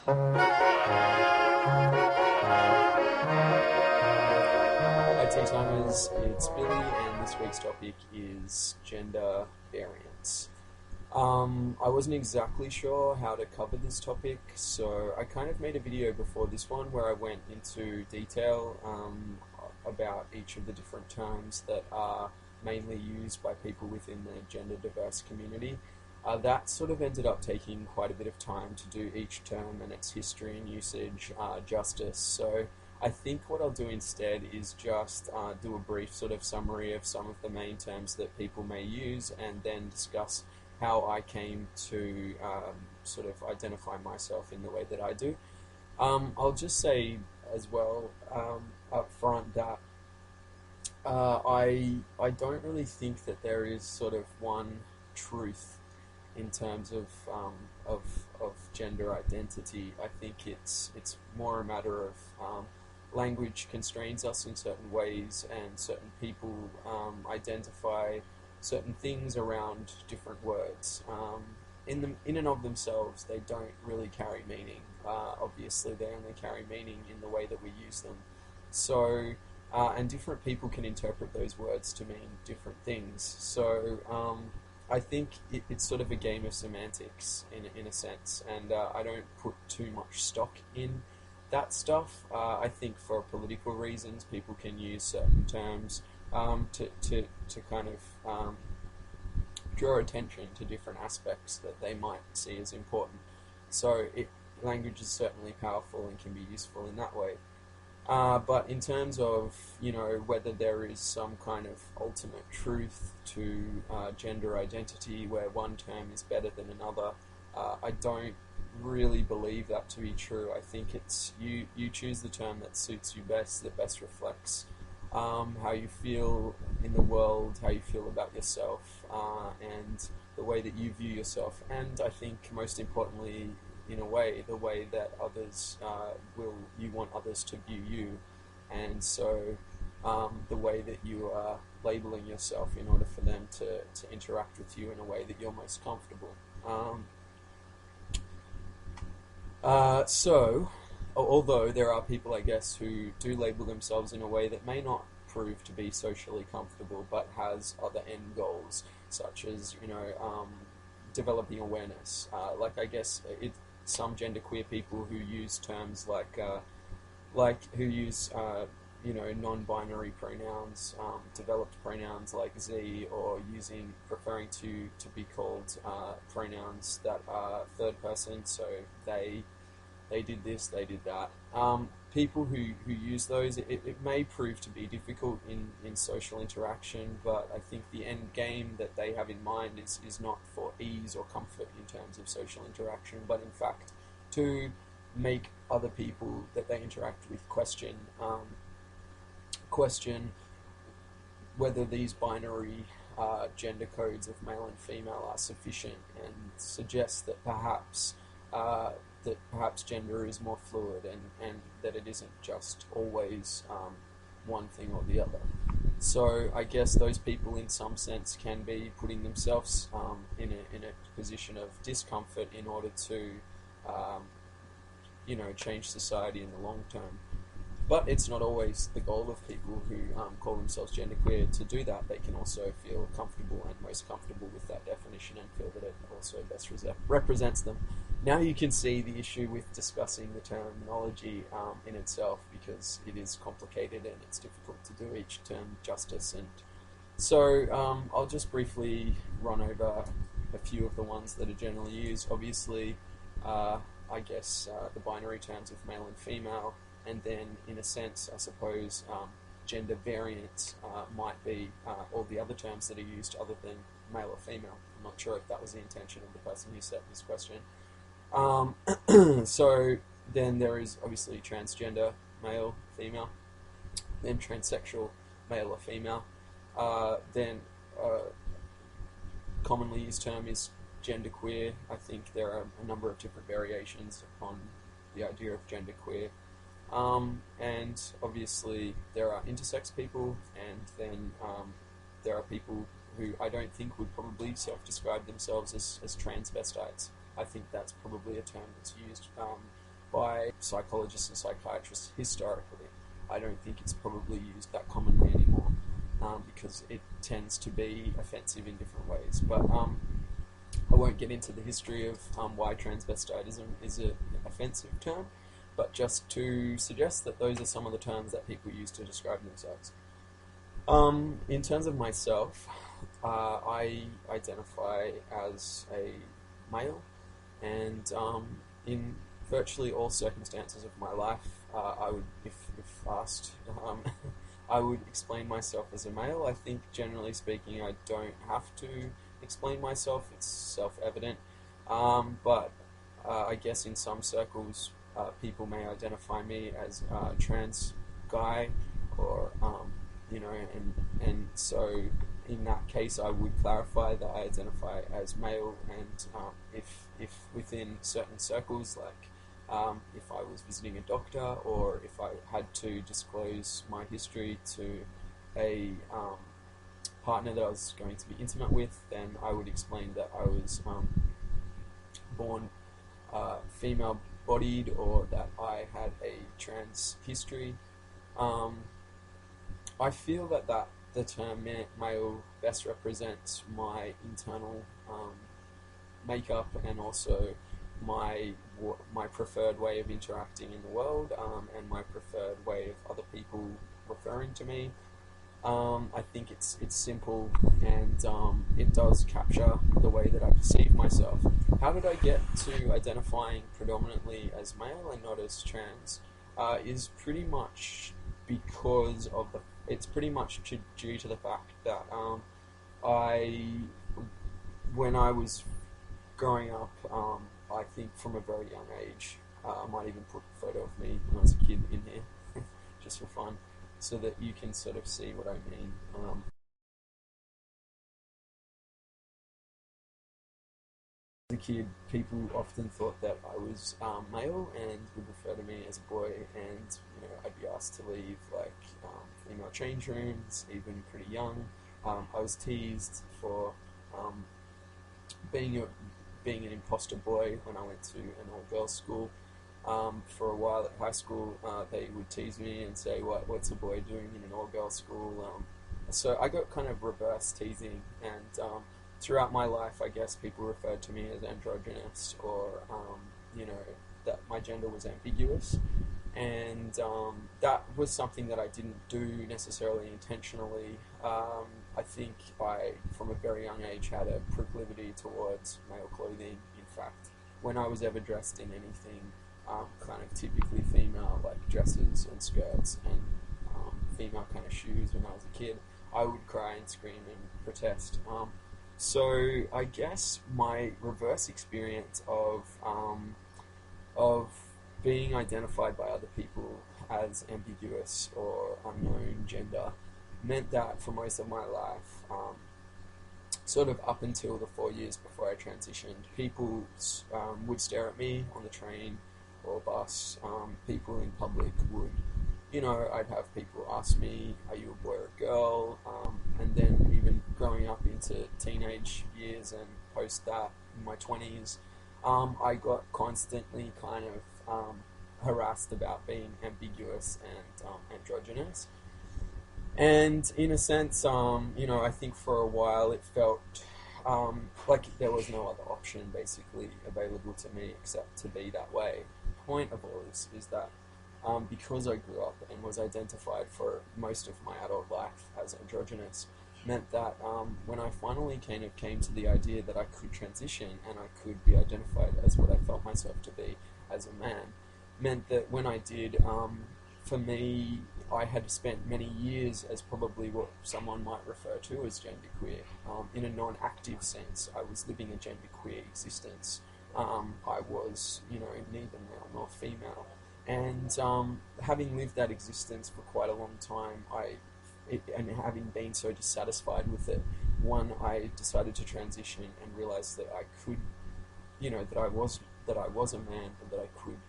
Hi Tea Timers, it's Billy and this week's topic is gender variance. I wasn't exactly sure how to cover this topic, so I kind of made a video before this one where I went into detail about each of the different terms that are mainly used by people within the gender diverse community. That sort of ended up taking quite a bit of time to do each term and its history and usage justice, so I think what I'll do instead is just do a brief sort of summary of some of the main terms that people may use and then discuss how I came to sort of identify myself in the way that I do. I'll just say as well up front that I don't really think that there is sort of one truth in terms of gender identity. I think it's more a matter of language constrains us in certain ways, and certain people identify certain things around different words. In and of themselves, they don't really carry meaning. Obviously, they only carry meaning in the way that we use them. So, and different people can interpret those words to mean different things. So, I think it's sort of a game of semantics in a sense, and I don't put too much stock in that stuff. I think for political reasons, people can use certain terms to kind of draw attention to different aspects that they might see as important. So language is certainly powerful and can be useful in that way. But in terms of, whether there is some kind of ultimate truth to gender identity where one term is better than another, I don't really believe that to be true. I think it's you choose the term that suits you best, that best reflects how you feel in the world, how you feel about yourself, and the way that you view yourself, and I think most importantly, in a way, the way that others you want others to view you, and so the way that you are labeling yourself in order for them to interact with you in a way that you're most comfortable. So, although there are people, I guess, who do label themselves in a way that may not prove to be socially comfortable, but has other end goals, such as, developing awareness. Like, I guess, some genderqueer people who use terms like who use, non-binary pronouns, developed pronouns like Z, or preferring to be called pronouns that are third person, so they did this, they did that. People who use those, it may prove to be difficult in social interaction, but I think the end game that they have in mind is not for ease or comfort in terms of social interaction, but in fact to make other people that they interact with question whether these binary gender codes of male and female are sufficient, and suggest that perhaps gender is more fluid, and that it isn't just always one thing or the other. So I guess those people in some sense can be putting themselves in a position of discomfort in order to change society in the long term. But it's not always the goal of people who call themselves genderqueer to do that. They can also feel comfortable and most comfortable with that definition and feel that it also best represents them. Now you can see the issue with discussing the terminology in itself, because it is complicated and it's difficult to do each term justice. And so I'll just briefly run over a few of the ones that are generally used. Obviously, I guess the binary terms of male and female, and then in a sense, I suppose, gender variance might be all the other terms that are used other than male or female. I'm not sure if that was the intention of the person who set this question. So then there is obviously transgender, male, female, then transsexual, male or female. Then commonly used term is genderqueer. I think there are a number of different variations on the idea of genderqueer. And obviously there are intersex people, and then there are people who I don't think would probably self-describe themselves as transvestites. I think that's probably a term that's used by psychologists and psychiatrists historically. I don't think it's probably used that commonly anymore, because it tends to be offensive in different ways. But I won't get into the history of why transvestitism is an offensive term, but just to suggest that those are some of the terms that people use to describe themselves. In terms of myself, I identify as a male, and in virtually all circumstances of my life, I would, if asked, I would explain myself as a male. I think, generally speaking, I don't have to explain myself, it's self-evident, but I guess in some circles, people may identify me as a trans guy, or and so in that case I would clarify that I identify as male, and if within certain circles, like if I was visiting a doctor, or if I had to disclose my history to a partner that I was going to be intimate with, then I would explain that I was born female-bodied, or that I had a trans history. I feel that the term male best represents my internal makeup, and also my preferred way of interacting in the world, and my preferred way of other people referring to me. I think it's simple, and it does capture the way that I perceive myself. How did I get to identifying predominantly as male and not as trans? Is pretty much because of it's pretty much due to the fact that when I was growing up, I think from a very young age, I might even put a photo of me when I was a kid in here, just for fun, so that you can sort of see what I mean. As a kid, people often thought that I was male and would refer to me as a boy, and I'd be asked to leave like female change rooms, even pretty young. I was teased for being an imposter boy when I went to an all-girls school. For a while at high school, they would tease me and say, "What's a boy doing in an all-girls school?" So I got kind of reverse teasing, and throughout my life, I guess people referred to me as androgynous, or that my gender was ambiguous, and that was something that I didn't do necessarily intentionally. I think I, from a very young age, had a proclivity towards male clothing. In fact, when I was ever dressed in anything kind of typically female, like dresses and skirts and female kind of shoes when I was a kid, I would cry and scream and protest. So I guess my reverse experience of being identified by other people as ambiguous or unknown gender meant that for most of my life, sort of up until the 4 years before I transitioned, people would stare at me on the train or bus. People in public would, I'd have people ask me, "Are you a boy or a girl?" And then even growing up into teenage years and post that in my 20s, I got constantly kind of harassed about being ambiguous and androgynous. And in a sense, I think for a while it felt like there was no other option basically available to me except to be that way. The point of all this is that because I grew up and was identified for most of my adult life as androgynous, meant that when I finally kind of came to the idea that I could transition and I could be identified as what I felt myself to be as a man, meant that when I did, for me, I had spent many years as probably what someone might refer to as genderqueer. In a non-active sense, I was living a genderqueer existence. I was, neither male nor female. And having lived that existence for quite a long time, and having been so dissatisfied with it, I decided to transition and realized that I could, that I was a man, and that I could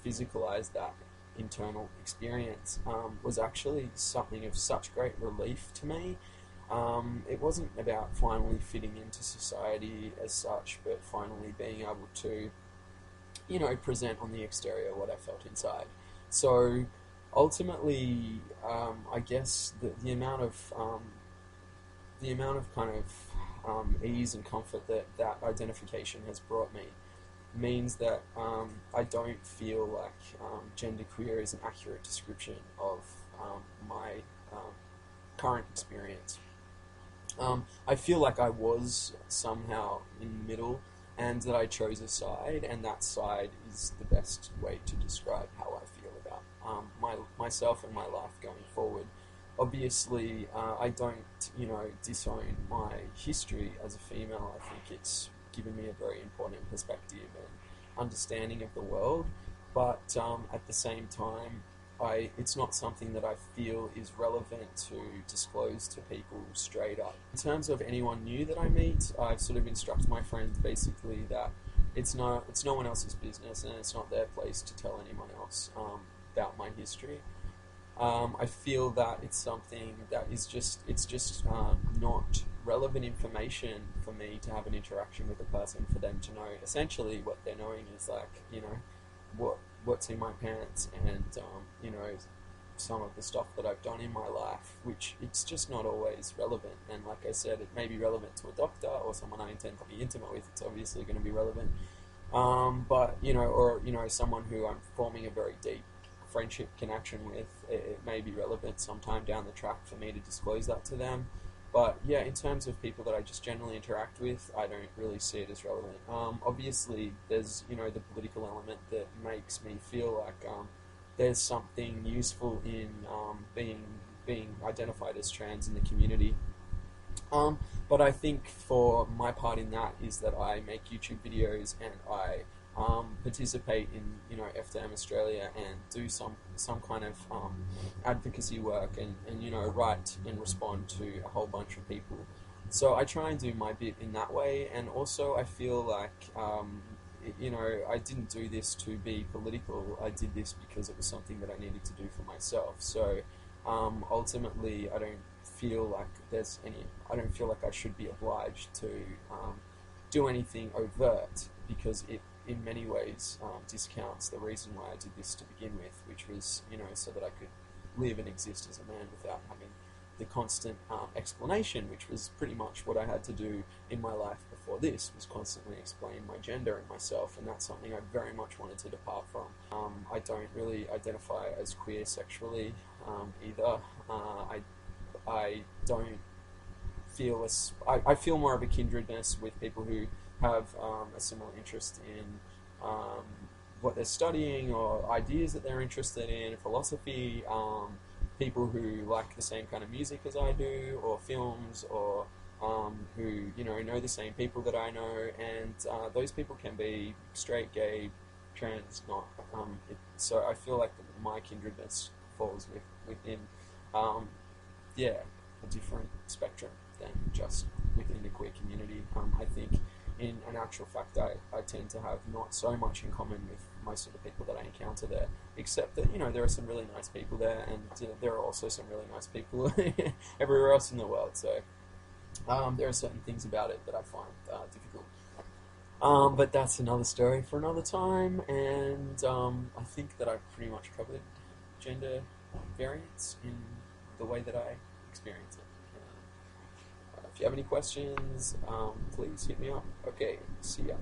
physicalize that internal experience, was actually something of such great relief to me. It wasn't about finally fitting into society as such, but finally being able to present on the exterior what I felt inside. So ultimately, I guess the amount of kind of ease and comfort that that identification has brought me means that I don't feel like genderqueer is an accurate description of my current experience. I feel like I was somehow in the middle, and that I chose a side, and that side is the best way to describe how I feel about myself and my life going forward. Obviously, I don't, disown my history as a female. I think it's given me a very important perspective and understanding of the world, but at the same time, it's not something that I feel is relevant to disclose to people straight up. In terms of anyone new that I meet, I've sort of instructed my friends basically that it's no one else's business, and it's not their place to tell anyone else about my history. I feel that it's something that is just not relevant information for me to have an interaction with a person, for them to know. Essentially, what they're knowing is what's in my pants, and some of the stuff that I've done in my life, which it's just not always relevant. And like I said, it may be relevant to a doctor or someone I intend to be intimate with. It's obviously going to be relevant, but someone who I'm forming a very deep friendship connection with, it may be relevant sometime down the track for me to disclose that to them. But yeah, in terms of people that I just generally interact with, I don't really see it as relevant. Obviously, there's the political element that makes me feel like there's something useful in being identified as trans in the community. But I think for my part in that is that I make YouTube videos, and I participate in FDM Australia, and do some kind of advocacy work, and write and respond to a whole bunch of people. So I try and do my bit in that way, and also I feel like I didn't do this to be political. I did this because it was something that I needed to do for myself. So ultimately, I don't feel like I should be obliged to do anything overt, because it in many ways discounts the reason why I did this to begin with, which was so that I could live and exist as a man without having the constant explanation, which was pretty much what I had to do in my life before this, was constantly explain my gender and myself, and that's something I very much wanted to depart from. I don't really identify as queer sexually either. I don't feel I feel more of a kindredness with people who have a similar interest in what they're studying, or ideas that they're interested in, philosophy, people who like the same kind of music as I do, or films, or who know the same people that I know, and those people can be straight, gay, trans, not. So I feel like my kindredness falls within a different spectrum than just within the queer community. I think in an actual fact, I tend to have not so much in common with most of the people that I encounter there, except that there are some really nice people there, and there are also some really nice people everywhere else in the world. So there are certain things about it that I find difficult. But that's another story for another time, and I think that I've pretty much covered gender variance in the way that I experience it. If you have any questions, please hit me up. Okay, see ya.